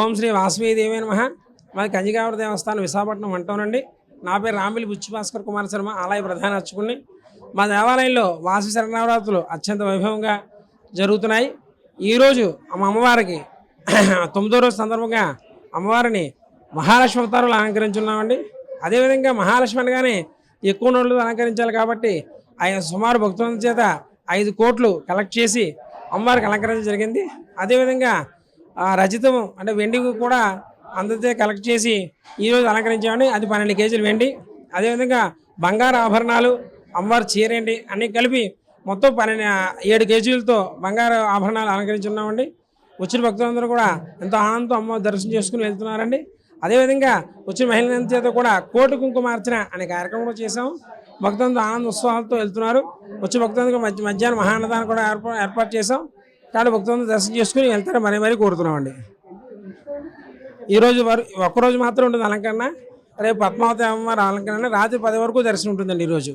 ఓం శ్రీ వాసవీదేవి నమః. మాది కంజిగావర దేవస్థానం విశాఖపట్నం అంటానండి. నా పేరు రామిలి బుచ్చి భాస్కర్ కుమార్ శర్మ, ఆలయ ప్రధాన అర్చకుడిని. మా దేవాలయంలో వాసవి శరణవరాత్రులు అత్యంత వైభవంగా జరుగుతున్నాయి. ఈరోజు మా అమ్మవారికి 9వ రోజు సందర్భంగా అమ్మవారిని మహాలక్ష్మి అవతారాలు అలంకరించున్నామండి. అదేవిధంగా మహాలక్ష్మి అనగానే ఎక్కువ నోళ్ళు అలంకరించాలి కాబట్టి సుమారు భక్తుల చేత 5 కోట్లు కలెక్ట్ చేసి అమ్మవారికి అలంకరించడం జరిగింది. అదేవిధంగా రజితం అంటే వెండి కూడా అందరితో కలెక్ట్ చేసి ఈరోజు అలంకరించామండి. అది 12 కేజీలు వెండి. అదేవిధంగా బంగారు ఆభరణాలు, అమ్మవారి చీరేంటి అన్నీ కలిపి మొత్తం 7 కేజీలతో బంగారు ఆభరణాలు అలంకరించున్నామండి. వచ్చిన భక్తులందరూ కూడా ఎంతో ఆనందంతో అమ్మవారి దర్శనం చేసుకుని వెళ్తున్నారండి. అదేవిధంగా వచ్చిన మహిళలందరి చేత కూడా కోటి కుంకుమార్చన అనే కార్యక్రమం చేసాం. భక్తులందరూ ఆనంద ఉత్సవాలతో వెళ్తున్నారు. వచ్చే భక్తులందరూ మధ్యాహ్నం మహాన్నదానం కూడా ఏర్పాటు చేసాం. కాబట్టి భక్తులందరూ దర్శనం చేసుకుని వెళ్తారని మరీ కోరుతున్నామండి. ఈరోజు ఒక్కరోజు మాత్రం ఉంటుంది అలంకరణ. రేపు పద్మావతి అమ్మవారి అలంకరణ రాత్రి 10 వరకు దర్శనం ఉంటుందండి ఈరోజు.